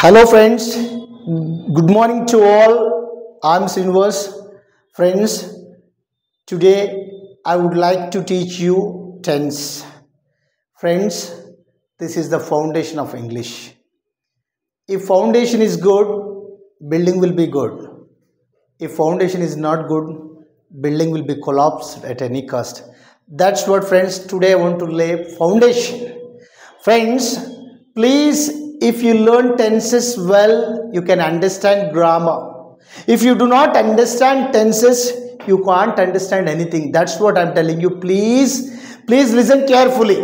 Hello friends, good morning to all. I'm Srinivas. Friends, today I would like to teach you tense. Friends, this is the foundation of English. If foundation is good, building will be good. If foundation is not good, building will be collapsed at any cost. That's what friends, today I want to lay foundation. Friends, please, if you learn tenses well, you can understand grammar. If you do not understand tenses, you can't understand anything. That's what I'm telling you. Please listen carefully.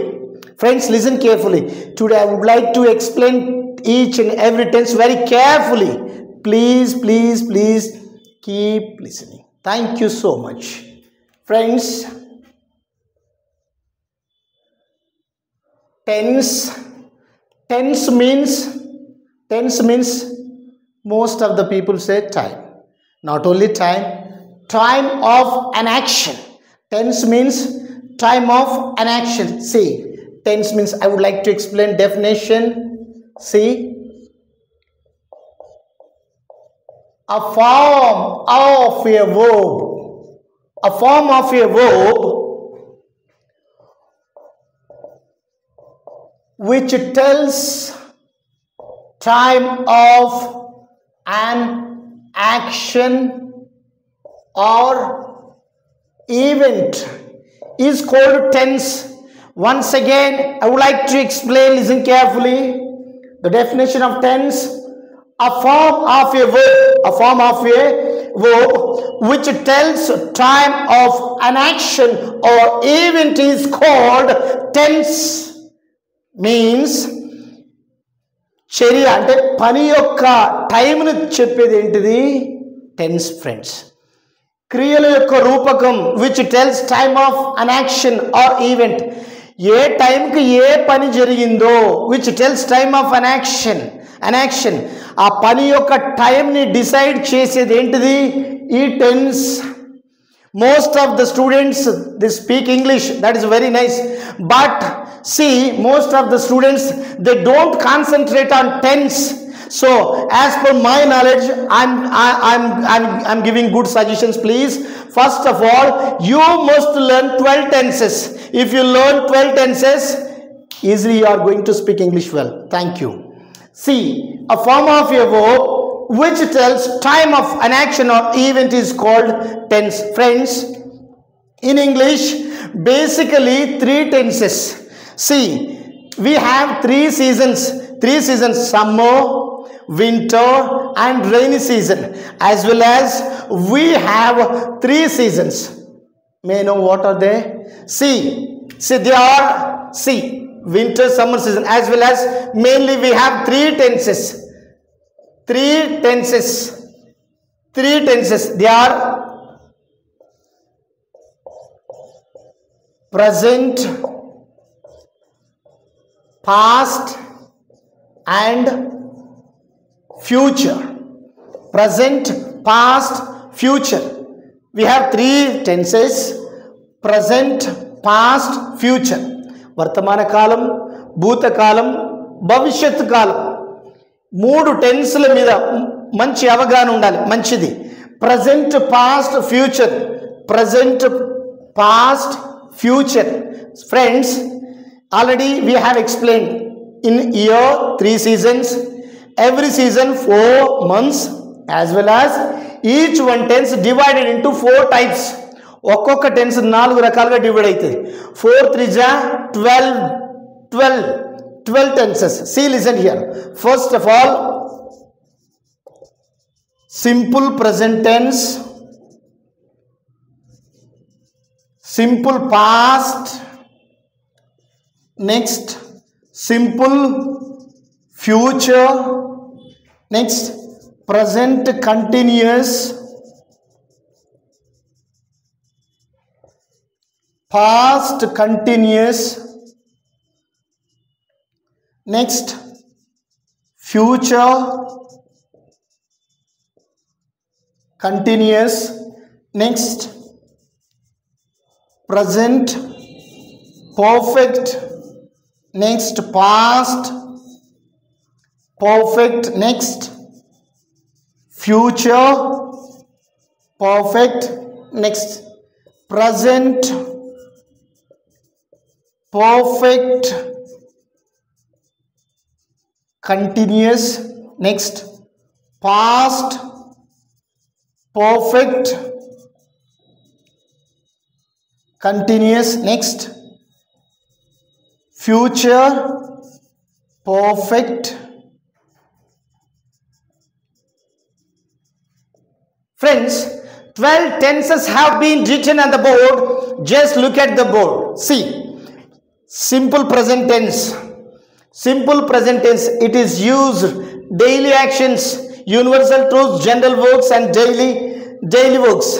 Friends, listen carefully. Today I would like to explain each and every tense very carefully. Please keep listening. Thank you so much. Friends, tense means most of the people say time. Not only time of an action. Tense means time of an action. See, tense means, I would like to explain definition. See, a form of a verb. A form of a verb which tells time of an action or event is called tense. Once again, I would like to explain, listen carefully, the definition of tense. A form of a verb which tells time of an action or event is called tense. Means చర్య అంటే పని యొక్క టైంను చెప్పేది ఏంటిది? Tense. Friends, క్రియల యొక్క రూపకం which tells time of an action or event. ఏ టైంకి ఏ పని జరిగిందో which tells time of an action ఆ పని యొక్క టైంని డిసైడ్ చేసేది ఏంటిది? ఈ tense. Most of the students, they speak English, that is very nice, but see, most of the students, they don't concentrate on tense. So as per my knowledge, I'm giving good suggestions. Please, first of all, you must learn 12 tenses. If you learn 12 tenses, easily you are going to speak English well. Thank you. See, a form of a verb which tells time of an action or event is called tense. Friends, in English, basically 3 tenses. See, we have 3 seasons. Summer, winter and rainy season. As well as we have 3 seasons. May I know what are they? See they are, winter, summer season. As well as mainly we have 3 tenses. 3 tenses. They are present, past and future. Present, past, future. We have 3 tenses: present, past, future. వర్తమాన కాలం, భూతకాలం, భవిష్యత్తు కాలం. 3 టెన్స్ల మీద మంచి అవగాహన ఉండాలి. మంచిది. Present, past, future. Present, past, future. Friends, already we have explain in year 3 seasons, every season 4 months, as well as each one tense divided into 4 types. ఒక్కొక్క tense 4 రకాలుగా divide అవుతుంది. 4 3 జా 12 tenses. See, listen here. First of all, simple present tense, simple past, next simple future, next present continuous, past continuous, next future continuous, next present perfect, next past perfect. Next, future perfect. Next, present perfect continuous. Next, past perfect continuous. Next, future perfect. Friends, 12 tenses have been written on the board. Just look at the board. See, simple present tense. Simple present tense, it is used daily actions, universal truths, general verbs and daily verbs.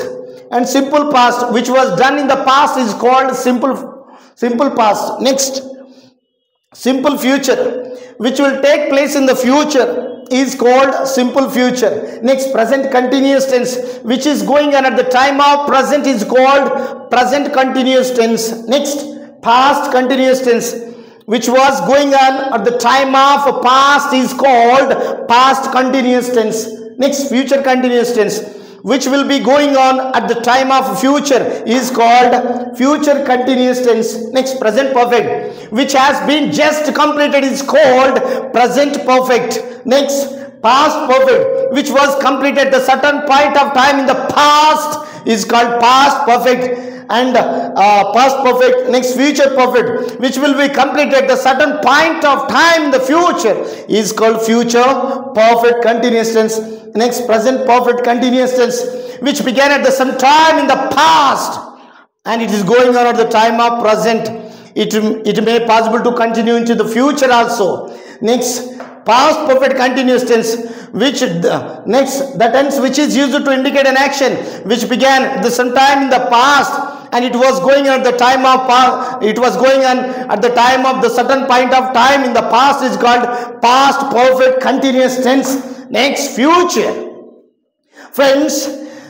And simple past, which was done in the past, is called simple past. Next, simple future, which will take place in the future, is called simple future. Next, present continuous tense, which is going on at the time of present, is called present continuous tense. Next, past continuous tense, which was going on at the time of past, is called past continuous tense. Next, future continuous tense, which will be going on at the time of future, is called future continuous tense. Next, present perfect, which has been just completed, is called present perfect. Next, past perfect, which was completed at a certain point of time in the past, is called past perfect. And past perfect. Next, future perfect, which will be completed at a certain point of time in the future, is called future perfect continuous tense. Next, present perfect continuous tense, which began at some time in the past and it is going on at the time of present. It may possible to continue into the future also. Next, past perfect continuous tense, which the tense which is used to indicate an action which began at some time in the past and it was going on at the time of the certain point of time in the past, is called past perfect continuous tense. Next, future. Friends,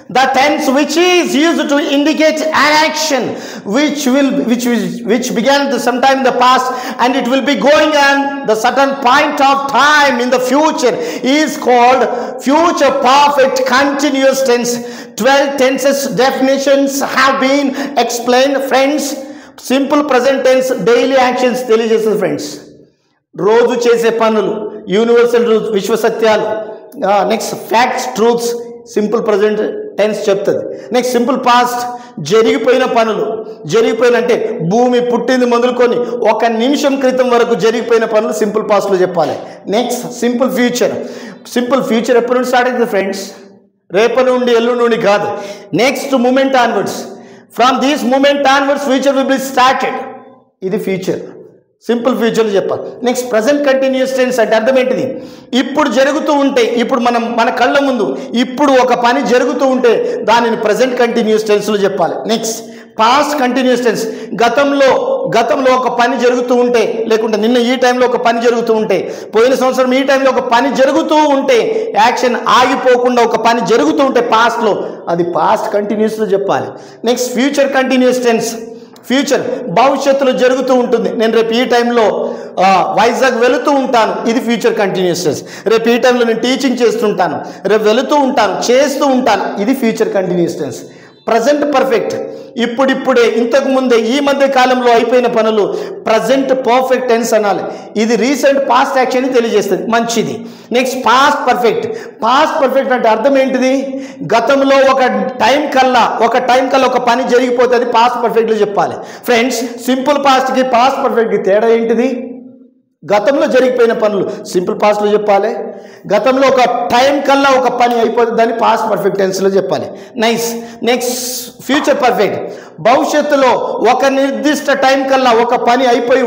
the tense which is used to indicate an action which began at some time in the past and it will be going on the certain point of time in the future, is called future perfect continuous tense. 12 tenses definitions have been explained. Friends, simple present tense daily actions తెలియజేస్తుంది. Friends, రోజు చేసే పనులు, universal truths విశ్వ సత్యాలు. Next, facts truths simple present tense చెప్తుంది. Next, simple past జరిగిపోయిన పనులు, అంటే భూమి పుట్టింది మొదలుకొని ఒక నిమిషం క్రితం వరకు జరిగిపోయిన పనులు సింపుల్ పాస్ట్లో చెప్పాలి. నెక్స్ట్, సింపుల్ ఫ్యూచర్ ఎప్పటి నుండి స్టార్ట్ అవుతుంది ఫ్రెండ్స్? రేపటి నుండి, ఎల్లుండి నుండి కాదు. Next, moment onwards. From this moment onwards future will be started. ఇది ఫ్యూచర్, సింపుల్ ఫ్యూచర్లో చెప్పాలి. నెక్స్ట్, ప్రజెంట్ కంటిన్యూస్ టెన్స్ అంటే అర్థం ఏంటిది? ఇప్పుడు జరుగుతూ ఉంటే, ఇప్పుడు మన కళ్ళ ముందు ఇప్పుడు ఒక పని జరుగుతూ ఉంటే దానిని ప్రజెంట్ కంటిన్యూస్ టెన్స్లో చెప్పాలి. నెక్స్ట్, పాస్ట్ కంటిన్యూస్ టెన్స్, గతంలో ఒక పని జరుగుతూ ఉంటే, లేకుంటే నిన్న ఈ టైంలో ఒక పని జరుగుతూ ఉంటే, పోయిన సంవత్సరం ఈ టైంలో ఒక పని జరుగుతూ ఉంటే, యాక్షన్ ఆగిపోకుండా ఒక పని జరుగుతూ ఉంటే పాస్ట్లో, అది పాస్ట్ కంటిన్యూస్లో చెప్పాలి. Next, future continuous tense, future భవిష్యత్తులో జరుగుతూ ఉంటుంది. నేను రేపు ఈ టైంలో వైజాగ్ వెళుతూ ఉంటాను, ఇది ఫ్యూచర్ కంటిన్యూస్ టెన్స్. రేపు ఈ టైంలో నేను టీచింగ్ చేస్తుంటాను, రేపు వెళుతూ ఉంటాను, చేస్తూ ఉంటాను, ఇది future continuous tense. Present perfect, ఇప్పుడిప్పుడే, ఇంతకు ముందే, ఈ మధ్య కాలంలో అయిపోయిన పనులు ప్రజెంట్ పర్ఫెక్ట్ టెన్స్ అనాలి. ఇది రీసెంట్ పాస్ట్ యాక్షన్ తెలియజేస్తుంది, మంచిది. నెక్స్ట్, పాస్ట్ పర్ఫెక్ట్ అంటే అర్థం ఏంటిది? గతంలో ఒక టైం కల్లా ఒక పని జరిగిపోతే అది పాస్ట్ పర్ఫెక్ట్లో చెప్పాలి. ఫ్రెండ్స్, సింపుల్ పాస్ట్కి పాస్ట్ పర్ఫెక్ట్కి తేడా ఏంటిది? గతంలో జరిగిపోయిన పనులు సింపుల్ పాస్ట్లో చెప్పాలి, గతంలో ఒక టైం కల్లా ఒక పని అయిపోతుంది, దాన్ని పాస్ట్ పర్ఫెక్ట్ టెన్స్లో చెప్పాలి. నెక్స్ట్, ఫ్యూచర్ పర్ఫెక్ట్, భవిష్యత్తులో ఒక నిర్దిష్ట టైం కల్లా ఒక పని అయిపోయి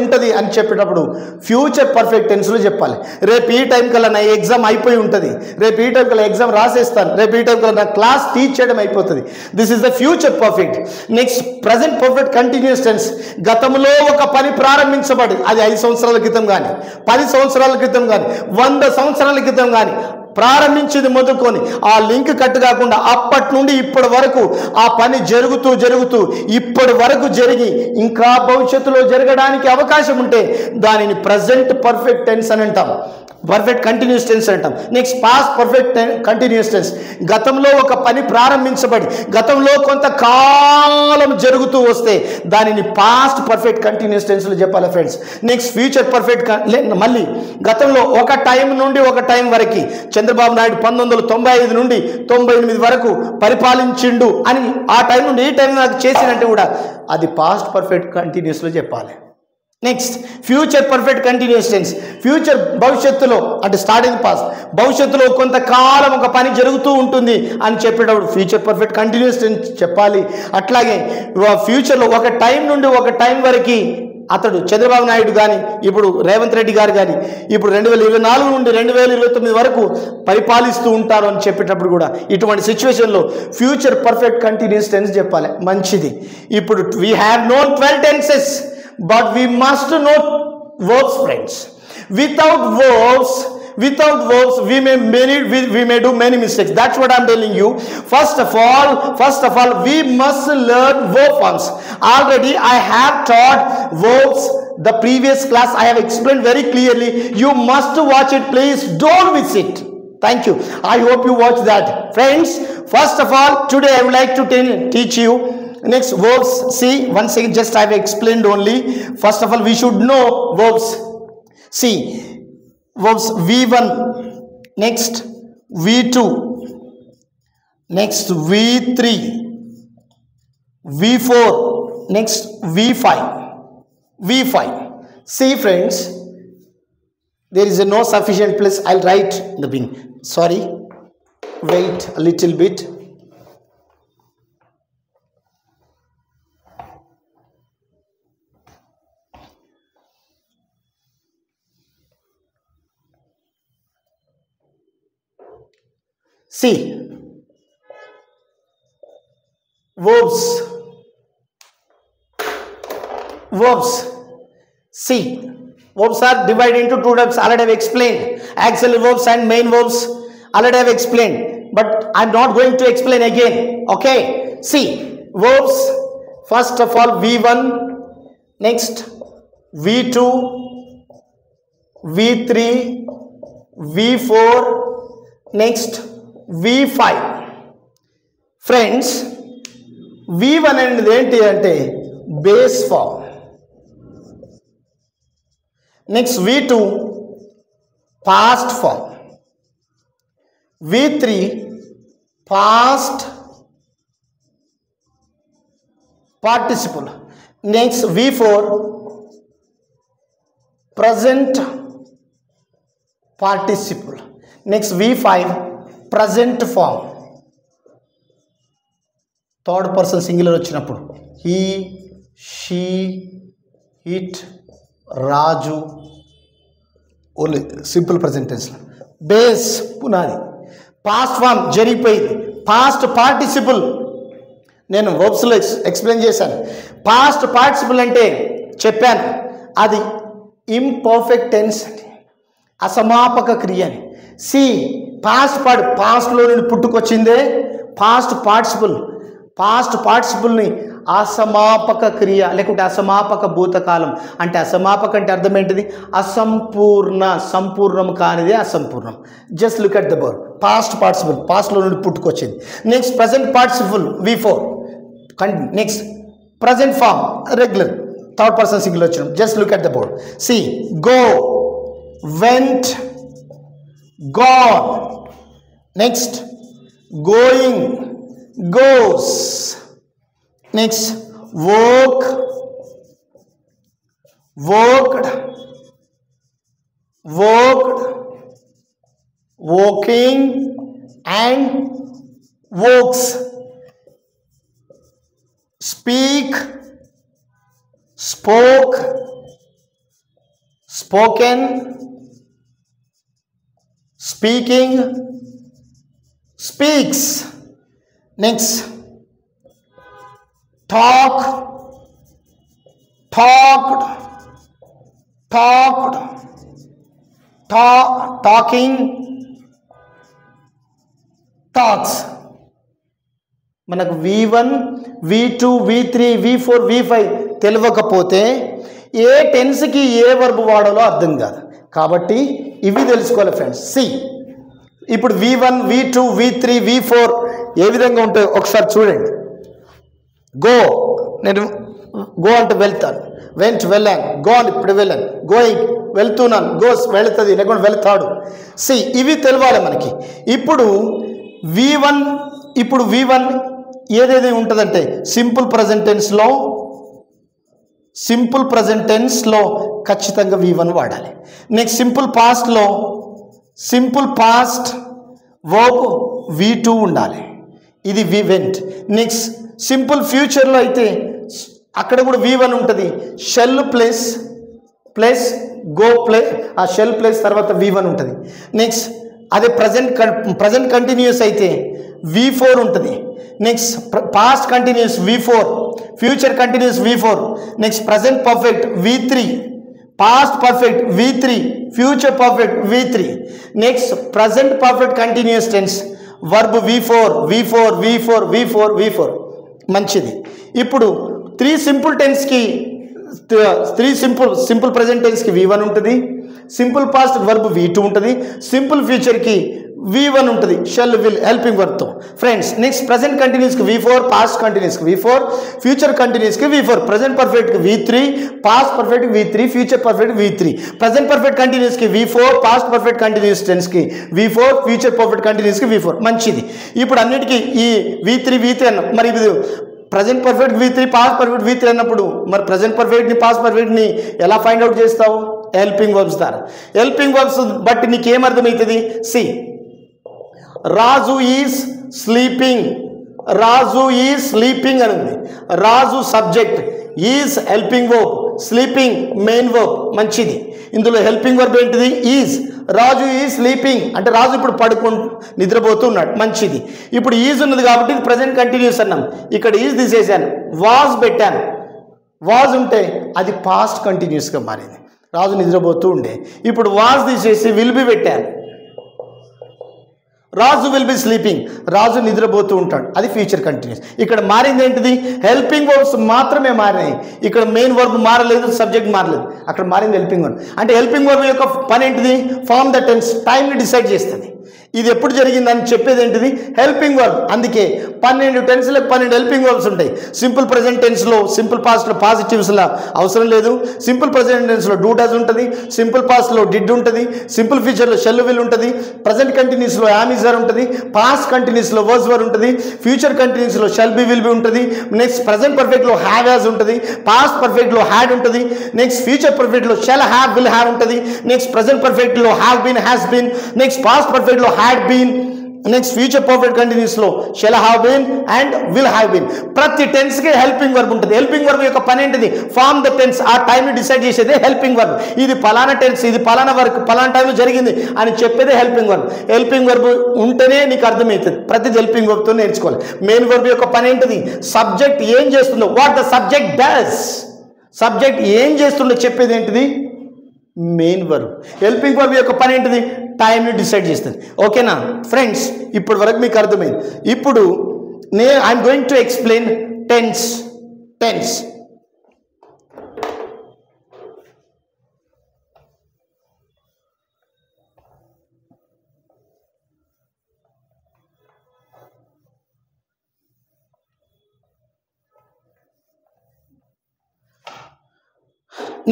ఉంటుంది అని చెప్పేటప్పుడు ఫ్యూచర్ పర్ఫెక్ట్ టెన్స్లో చెప్పాలి. రేపు ఈ టైం కల్లా నా ఎగ్జామ్ అయిపోయి ఉంటుంది, రేపు ఈ టైం కల్లా ఎగ్జామ్ రాసేస్తాను, రేపు ఈ టైం కల్లా నా క్లాస్ టీచ్ చేయడం అయిపోతుంది, this is the future perfect. Next, present perfect continuous tense, గతంలో ఒక పని ప్రారంభించబడి, అది 5 సంవత్సరాల క్రితం కానీ, 10 సంవత్సరాల క్రితం కానీ, 100 సంవత్సరాల క్రితం కానీ ప్రారంభించింది మొదలుకొని ఆ లింక్ కట్ కాకుండా అప్పటి నుండి ఇప్పటి వరకు ఆ పని జరుగుతూ ఇప్పటి వరకు జరిగి ఇంకా భవిష్యత్తులో జరగడానికి అవకాశం ఉంటే దానిని ప్రజెంట్ పర్ఫెక్ట్ టెన్స్ అని అంటాం, పర్ఫెక్ట్ కంటిన్యూస్ టెన్స్ అంటాం. Next past perfect continuous tense. గతంలో ఒక పని ప్రారంభించబడి గతంలో కొంతకాలం జరుగుతూ వస్తే దానిని పాస్ట్ పర్ఫెక్ట్ కంటిన్యూస్ టెన్స్లో చెప్పాలి ఫ్రెండ్స్. నెక్స్ట్ ఫ్యూచర్ పర్ఫెక్ట్ మళ్ళీ గతంలో ఒక టైం నుండి ఒక టైం వరకు చంద్రబాబు నాయుడు 1995 నుండి 98 వరకు పరిపాలించిండు అని ఆ టైం నుండి ఈ టైం నాకు చేసినట్టు కూడా అది పాస్ట్ పర్ఫెక్ట్ కంటిన్యూస్లో చెప్పాలి. Next future perfect continuous tense. Future భవిష్యత్తులో అంటే స్టార్టింగ్ పాస్ట్, భవిష్యత్తులో కొంతకాలం ఒక పని జరుగుతూ ఉంటుంది అని చెప్పేటప్పుడు ఫ్యూచర్ పర్ఫెక్ట్ కంటిన్యూస్ టెన్స్ చెప్పాలి. అట్లాగే ఫ్యూచర్లో ఒక టైం నుండి ఒక టైం వరకు అతడు చంద్రబాబు నాయుడు కానీ ఇప్పుడు రేవంత్ రెడ్డి గారు కానీ ఇప్పుడు 2024 నుండి 2029 వరకు పరిపాలిస్తూ ఉంటారు అని చెప్పేటప్పుడు కూడా ఇటువంటి సిచ్యువేషన్లో ఫ్యూచర్ పర్ఫెక్ట్ కంటిన్యూస్ టెన్స్ చెప్పాలి. మంచిది. ఇప్పుడు we have known 12 tenses but we must know verbs friends. Without verbs we may do many mistakes. That's what I'm telling you. First of all we must learn verb forms. Already I have taught verbs the previous class. I have explained very clearly. You must watch it, please don't miss it. Thank you. I hope you watch that friends. First of all today I would like to teach you next verbs. See, once again just I have explained only. First of all we should know verbs. See, verbs V1, next V2, next V3, V4, next V5. See friends, there is no sufficient place. I'll write in the beginning. Sorry, wait a little bit. See, verbs. See, verbs are divided into two types. Already I have explained. Auxiliary verbs and main verbs. Already I have explained. But I am not going to explain again. Okay. See, verbs. First of all, V1. Next, V2, V3, V4. Next, V5. Friends V1 అనేది ఏంటి అంటే base form. Next V2 past form, V3 past participle, next V4 present participle, next V5 present form. Third person singular వచ్చినప్పుడు he, she, it, Raju, only simple present టెన్స్లో. Base పునాది. Past form జరిగిపోయింది. Past participle నేను వర్బ్స్లో explain చేశాను. Past participle అంటే చెప్పాను అది ఇంపర్ఫెక్ట్ టెన్స్ అంటే అసమాపక క్రియ అని. సి పాస్ట్లో నుండి పుట్టుకొచ్చిందే పాస్ట్ పార్టిసిపుల్. పాస్ట్ పార్టిసిపుల్ని అసమాపక క్రియ లేకుంటే అసమాపక భూతకాలం అంటే అసమాపక అంటే అర్థం ఏంటిది? అసంపూర్ణ, సంపూర్ణం కానిది అసంపూర్ణం. Just look at the word past participle, పాస్ట్లో నుండి పుట్టుకొచ్చింది. Next present participle V4. Next present form regular third person singular వచ్చిన. Just look at the board. See go, went, gone. Next, going, goes. Next, woke, worked, woking and wokes. Speak, spoke, spoken, speaking, speaks. Next, talk, talked, talking, talks. మనకు V1 V2 V3 V4 V5 తెలియకపోతే ఏ టెన్స్కి ఏ verb వాడాలో అర్థం కాదు. కాబట్టి ఇవి తెలుసుకోవాలి friends. C ఇప్పుడు V1 V2 V3 V4 ఏ విధంగా ఉంటాయో ఒకసారి చూడండి. గో, నేను గో అంటే వెళ్తాను, వెంట్ వెళ్ళాను, గోన్ ఇప్పుడు వెళ్ళాను, గోయింగ్ వెళ్తున్నాను, గోస్ వెళుతుంది లేకుండా వెళ్తాడు. సి ఇవి తెలవాలి మనకి. ఇప్పుడు V1 ఏదేది ఉంటుందంటే సింపుల్ ప్రజెంట్ టెన్స్లో ఖచ్చితంగా V1 వాడాలి. Next simple past verb V2 ఉండాలి, ఇది వి వెంట్. నెక్స్ట్ సింపుల్ ఫ్యూచర్లో అయితే అక్కడ కూడా V1 ఉంటుంది. షెల్ ప్లస్ గో ప్లే, ఆ షెల్ ప్లస్ తర్వాత V1 ఉంటుంది. నెక్స్ట్ అదే ప్రజెంట్ కంటిన్యూస్ అయితే V4 ఉంటుంది. Next past continuous V4, future continuous V4. Next present perfect V3, past perfect V3, future perfect V3. Next present perfect continuous tense verb V4. మంచిది. ఇప్పుడు simple present టెన్స్కి V1 ఉంటుంది, simple past verb V2 ఉంటుంది, simple ఫ్యూచర్కి V1 ఉంటుంది shall will helping వర్బ్తో friends. Next present కంటిన్యూస్కి V4, past కంటిన్యూస్కి V4, future కంటిన్యూస్కి V4, ప్రజెంట్ పర్ఫెక్ట్కి V3, past perfect V3, future perfect V3, present perfect కంటిన్యూస్కి V4, పాస్ట్ పర్ఫెక్ట్ కంటిన్యూస్ టెన్స్కి V4, ఫ్యూచర్ పర్ఫెక్ట్ కంటిన్యూస్కి V4. మంచిది. ఇప్పుడు అన్నిటికీ ఈ V3 అన్నాం. మరి ఇది present perfect V3, past perfect V3 అన్నప్పుడు మరి ప్రజెంట్ పర్ఫెక్ట్ని పాస్ట్ పర్ఫెక్ట్ని ఎలా ఫైండ్ అవుట్ చేస్తావు? హెల్పింగ్ వర్బ్స్ ద్వారా. హెల్పింగ్ వర్బ్స్ బట్టి నీకేమర్థమవుతుంది? సి రాజు ఈజ్ స్లీపింగ్ అని ఉంది. Raju subject, is helping verb, sleeping main verb. మంచిది. ఇందులో హెల్పింగ్ వర్బ్ ఏంటిది? ఈజ్. రాజు ఈజ్ స్లీపింగ్ అంటే రాజు ఇప్పుడు నిద్రపోతున్నాడు. మంచిది. ఇప్పుడు ఈజ్ ఉన్నది కాబట్టి ఇది ప్రజెంట్ కంటిన్యూస్ అన్నాం. ఇక్కడ ఈజ్ తీసేసాను, వాజ్ పెట్టాను. వాజ్ ఉంటే అది పాస్ట్ కంటిన్యూస్గా మారింది. రాజు నిద్రపోతూ ఉండే. ఇప్పుడు వాజ్ తీసేసి విల్ బి పెట్టాను. రాజు విల్ బి స్లీపింగ్, రాజు నిద్రపోతూ ఉంటాడు, అది ఫ్యూచర్ కంటిన్యూస్. ఇక్కడ మారింది ఏంటిది? హెల్పింగ్ వర్బ్స్ మాత్రమే మారినాయి. ఇక్కడ మెయిన్ వర్బ్ మారలేదు, సబ్జెక్ట్ మారలేదు. అక్కడ మారింది హెల్పింగ్ వర్బ్. అంటే హెల్పింగ్ వర్బ్ యొక్క పని ఏంటిది? ఫార్మ్ ద టెన్స్, టైంని డిసైడ్ చేస్తుంది. ఇది ఎప్పుడు జరిగిందని చెప్పేది ఏంటిది? Helping verb. అందుకే 12 టెన్స్లకు 12 హెల్పింగ్ వర్బ్స్ ఉంటాయి. సింపుల్ ప్రెజెంట్ టెన్స్లో, సింపుల్ పాస్ట్లో పాజిటివ్స్లో అవసరం లేదు. సింపుల్ ప్రెజెంట్ టెన్స్లో డూ డస్ ఉంటుంది, సింపుల్ పాస్ట్లో డిడ్ ఉంటుంది, సింపుల్ ఫ్యూచర్లో షెల్ విల్ ఉంటుంది, ప్రజెంట్ కంటిన్యూస్లో యామ్ ఈజ్ ఆర్ ఉంటుంది, పాస్ట్ కంటిన్యూస్లో వర్స్ వర్ ఉంటుంది, future కంటిన్యూస్లో shall be will be ఉంటుంది. నెక్స్ట్ ప్రజెంట్ పర్ఫెక్ట్లో హ్యావ్ హ్యాజ్ ఉంటుంది, పాస్ట్ పర్ఫెక్ట్లో హ్యాడ్ ఉంటుంది, నెక్స్ట్ ఫ్యూచర్ పర్ఫెక్ట్లో షెల్ హ్యావ్ విల్ హ్యావ్ ఉంటుంది, నెక్స్ట్ ప్రజెంట్ పర్ఫెక్ట్లో have been has been, next past పర్ఫెక్ట్లో had been, next future perfect కంటిన్యూస్లో shall have been and will have been. ప్రతి టెన్స్కి హెల్పింగ్ వర్బ్ ఉంటుంది. హెల్పింగ్ వర్బ్ యొక్క పని ఏంటిది? ఫార్మ్ ద టెన్స్, ఆ టైంని డిసైడ్ చేసేదే హెల్పింగ్ వర్బ్. ఇది పలానా టెన్స్, ఇది పలానా వర్క్, పలానా టైంలో జరిగింది అని చెప్పేదే హెల్పింగ్ వర్బ్. హెల్పింగ్ వర్బ్ ఉంటేనే నీకు అర్థమవుతుంది. ప్రతిది హెల్పింగ్ వర్బ్తో నేర్చుకోవాలి. మెయిన్ వర్బ్ యొక్క పని ఏంటిది? సబ్జెక్ట్ ఏం చేస్తుందో, what the subject does, subject ఏం చేస్తుందో చెప్పేది ఏంటిది? Main verb. హెల్పింగ్ వర్బ్ యొక్క పని ఏంటిది? టైంని డిసైడ్ చేస్తుంది. ఓకేనా ఫ్రెండ్స్? ఇప్పటి వరకు మీకు అర్థమైంది. ఇప్పుడు I'm going to explain tense.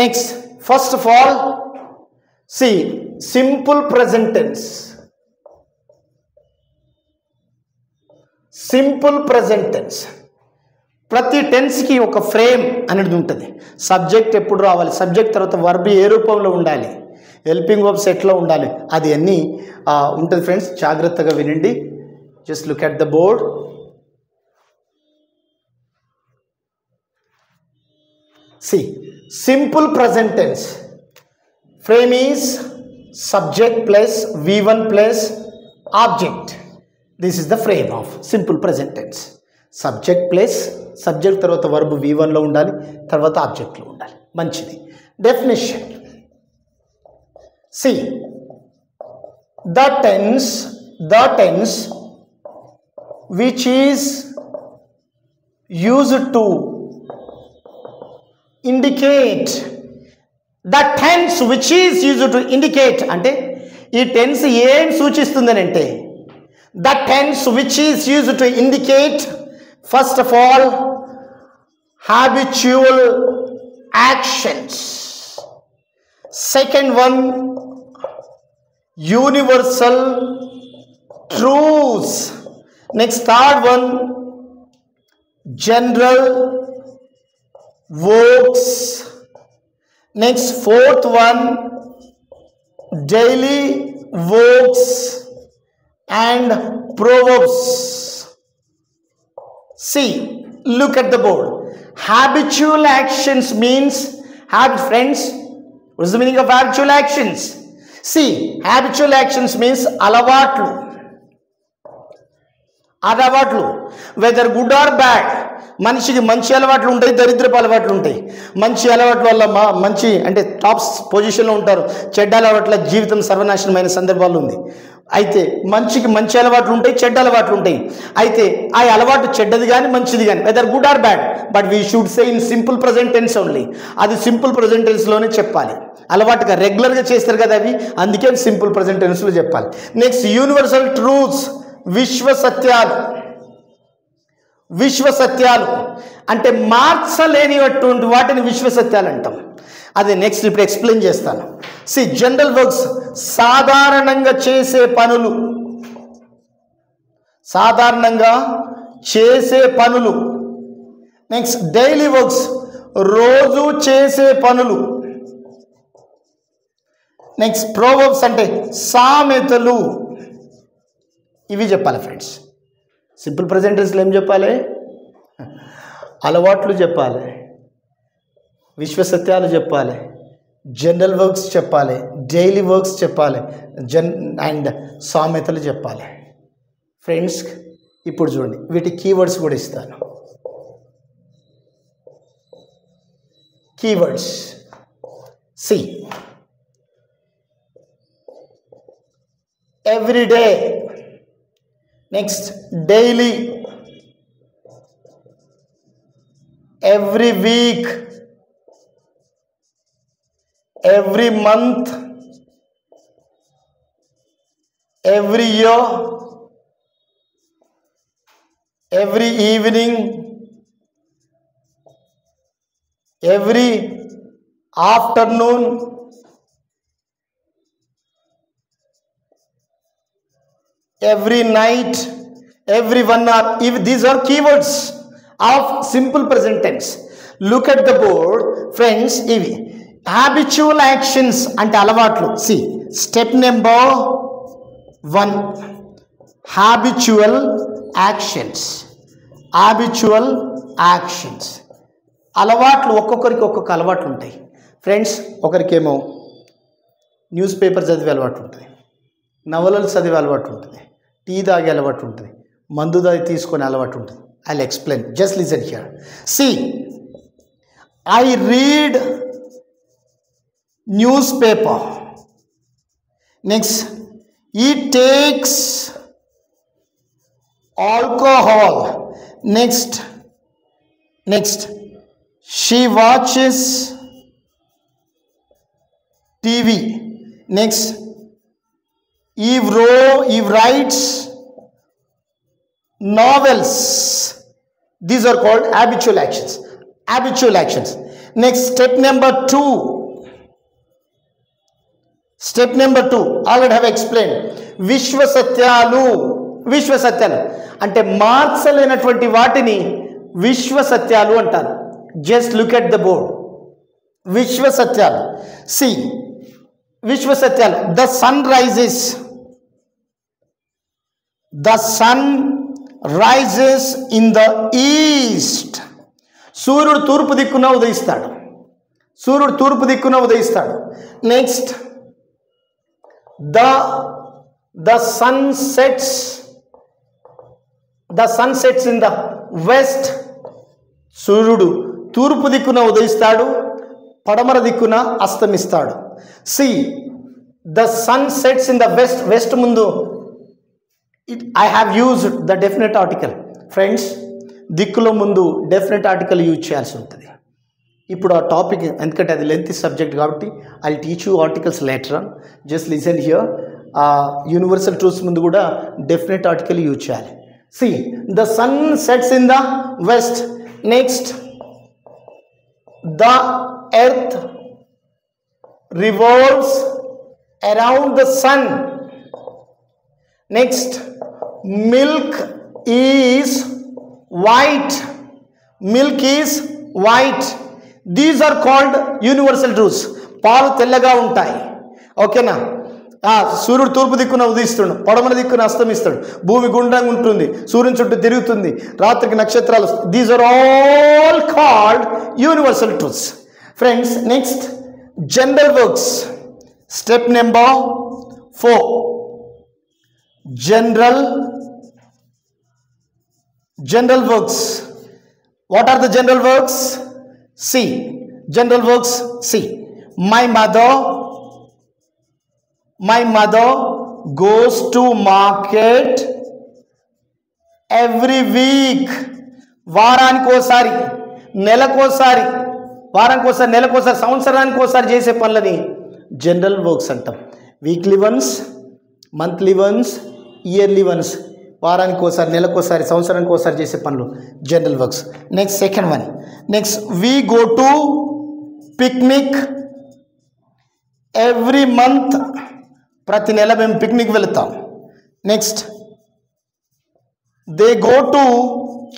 Next first of all see simple present tense. Simple present tense. ప్రతి టెన్స్కి ఒక ఫ్రేమ్ అనేది ఉంటుంది. సబ్జెక్ట్ ఎప్పుడు రావాలి, సబ్జెక్ట్ తర్వాత వర్బ్ ఏ రూపంలో ఉండాలి, హెల్పింగ్ వర్బ్స్ ఎట్లా ఉండాలి, అది అన్నీ ఉంటుంది ఫ్రెండ్స్. జాగ్రత్తగా వినండి. Just look at the board. See simple present tense frame is subject plus V1 plus object. This is the frame of simple present tense. Subject plus subject తర్వాత verb V1 లో ఉండాలి, తర్వాత object లో ఉండాలి. మంచిది. Definition. See, the tense which is used to indicate, the tense which is used to indicate అంటే ఈ tense ఏం సూచిస్తుందని అంటే the tense which is used to indicate, first of all, habitual actions. Second one, universal truths. Next, third one, general works. Next, fourth one, daily works and proverbs. See, look at the board. Habitual actions means, friends, what is the meaning of habitual actions? See, habitual actions means alavatlu, whether good or bad. మనిషికి మంచి అలవాట్లు ఉంటాయి, దరిద్రపు అలవాట్లు ఉంటాయి. మంచి అలవాట్ల వల్ల మంచి అంటే టాప్స్ పొజిషన్లో ఉంటారు, చెడ్డ అలవాట్ల జీవితం సర్వనాశనమైన సందర్భాలు ఉంది. అయితే మంచికి మంచి అలవాట్లు ఉంటాయి, చెడ్డ అలవాట్లు ఉంటాయి. అయితే ఆ అలవాటు చెడ్డది కానీ మంచిది కానీ, weather good or bad, but we should say in simple present tense only. అది సింపుల్ ప్రజెంట్ టెన్స్లోనే చెప్పాలి. అలవాటుగా రెగ్యులర్గా చేస్తారు కదా అవి, అందుకే సింపుల్ ప్రజెంట్ టెన్స్లో చెప్పాలి. నెక్స్ట్, యూనివర్సల్ ట్రూత్స్, విశ్వసత్యాలు అంటే మార్చలేనిటువంటి వాటిని విశ్వసత్యాలు అంటాం. అది నెక్స్ట్ ఇప్పుడు ఎక్స్ప్లెయిన్ చేస్తాను. సి, జనరల్ వర్క్స్ సాధారణంగా చేసే పనులు. నెక్స్ట్, డైలీ వర్క్స్ రోజు చేసే పనులు. నెక్స్ట్, ప్రోవర్బ్స్ అంటే సామెతలు. ఇవి చెప్పాలి ఫ్రెండ్స్. సింపుల్ ప్రజెంట్ టెన్స్లో ఏం చెప్పాలి? అలవాట్లు చెప్పాలి, విశ్వసత్యాలు చెప్పాలి, జనరల్ వర్క్స్ చెప్పాలి, డైలీ వర్క్స్ చెప్పాలి, అండ్ సామెతలు చెప్పాలి. ఫ్రెండ్స్, ఇప్పుడు చూడండి, వీటి కీవర్డ్స్ కూడా ఇస్తాను. Keywords, see, everyday. Next, daily, every week, every month, every year, every evening, every afternoon, every night, every 1 hour. If these are keywords of simple present tense. Look at the board, friends. Ivi habitual actions ante alavatlu. See, step number 1, habitual actions. అలవాట్లు ఒక్కొక్కరికి ఒక్కొక్క అలవాట్లు ఉంటాయి friends. ఒకరికేమో news paper చదివే అలవాటు ఉంటుంది, నవలలు చదివే అలవాటు ఉంటుంది, టీ తాగే అలవాటు ఉంటుంది, మందు దాగి తీసుకునే అలవాటు ఉంటుంది. I'll explain. Just listen here. See, I read newspaper. Next, he takes alcohol. Next, she watches TV. Next, Eve writes novels. These are called habitual actions. Next, step number 2, already have explained. విశ్వసత్యాలు అంటే మార్చలేనటువంటి వాటిని విశ్వసత్యాలు అంటారు. Just look at the board. విశ్వసత్యాలు, see, విశ్వసత్యాలు. The sun rises in the east. సూర్యుడు తూర్పు దిక్కున ఉదయిస్తాడు. Next, the sun sets in the west. సూర్యుడు తూర్పు దిక్కున ఉదయిస్తాడు, పడమర దిక్కున అస్తమిస్తాడు. See, the sun sets in the west. West ముందు I have used the definite article. Friends, దిక్కులో ముందు డెఫినెట్ ఆర్టికల్ యూజ్ చేయాల్సి ఉంటుంది. ఇప్పుడు ఆ టాపిక్ ఎందుకంటే అది లెంతీ సబ్జెక్ట్ కాబట్టి I teach you articles later on. Just listen here. Universal truths ముందు కూడా డెఫినెట్ ఆర్టికల్ యూజ్ చేయాలి. See the sun sets in the west. Next the earth revolves around the sun. Next, milk is white. Milk is white. These are called universal truths. పాలు తెల్లగా ఉంటాయి. ఓకేనా? సూర్యుడు తూర్పు దిక్కున ఉదయిస్తాడు, పడమర దిక్కున అస్తమిస్తాడు, భూమి గుండ్రంగా ఉంటుంది, సూర్యుని చుట్టూ తిరుగుతుంది, రాత్రికి నక్షత్రాలు. These are all called universal truths. Friends, next general works. Step number 4. General works. What are the general works? See, general works. See, my mother goes to market every week. వారానికోసారి, నెలకోసారి, వారానికోసారి, నెలకోసారి, సంవత్సరానికి ఒకసారి చేసే పనులని జనరల్ వర్క్స్ అంటాం. Weekly once, monthly once, yearly once, వారానికి ఒకసారి, నెలకోసారి, సంవత్సరానికి ఒకసారి చేసే పనులు general works. Next second one. Next we go to picnic every month. ప్రతి నెల మేము పిక్నిక్ వెళతాం. Next they go to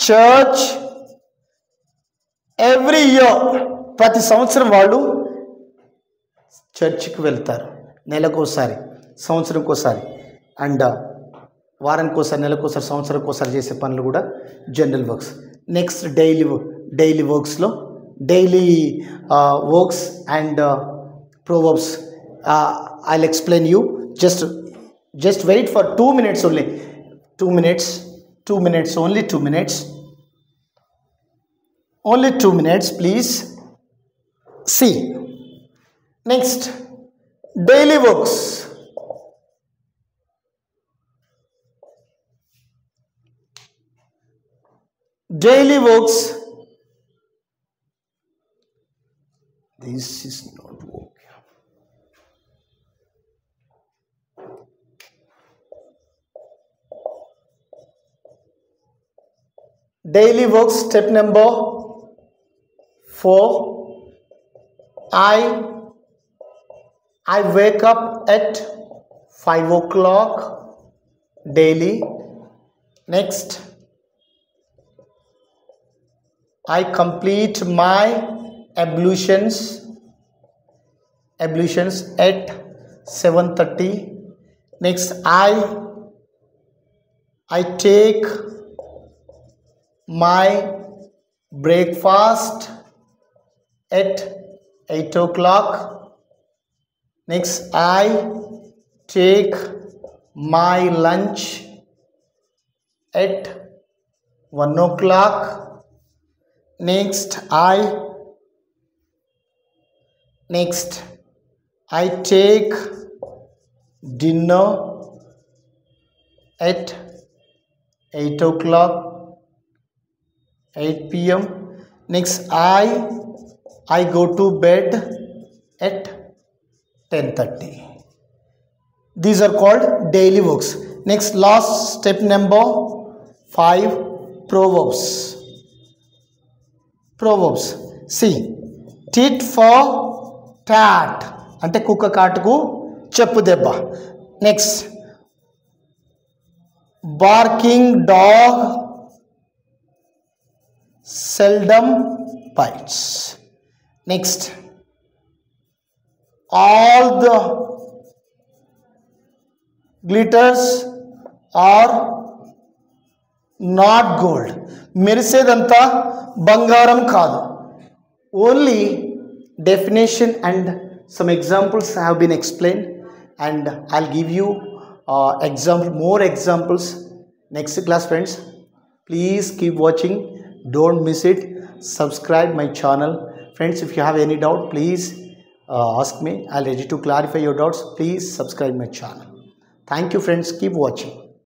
church every year. ప్రతి సంవత్సరం వాళ్ళు చర్చికి వెళ్తారు. నెలకోసారి, సంవత్సరంకోసారి, అండ్ వారానికోసారి, నెలకోసారి, సంవత్సరంకోసారి చేసే పనులు కూడా జనరల్ వర్క్స్. నెక్స్ట్ డైలీ వర్క్స్లో daily works and proverbs I'll explain you. Just wait for 2 minutes only. 2 minutes, only 2 minutes. Only 2 minutes, please. See, next, daily works. Daily works. This is not working. Daily works. Step number 4. I wake up at 5 o'clock daily. Next, I complete my ablutions at 7:30. Next, I take my breakfast at 8 o'clock. Next, I take my lunch at 1 o'clock. Next, I take dinner at 8 o'clock, 8 p.m. Next, I go to bed at 10:30. These are called daily works. Next, last step number 5, proverbs. See, tit for tat అంటే కుక్క కాటుకు చెప్పు దెబ్బ. Next, barking dog seldom bites. Next, all the glitters are not gold. మెరిసేదంతా బంగారం కాదు. Only definition and some examples have been explained, and I'll give you more examples next class. Friends, please keep watching. Don't miss it. Subscribe my channel. Friends, if you have any doubt, please ask me. I'll ready to clarify your doubts. Please subscribe my channel. Thank you, friends. Keep watching.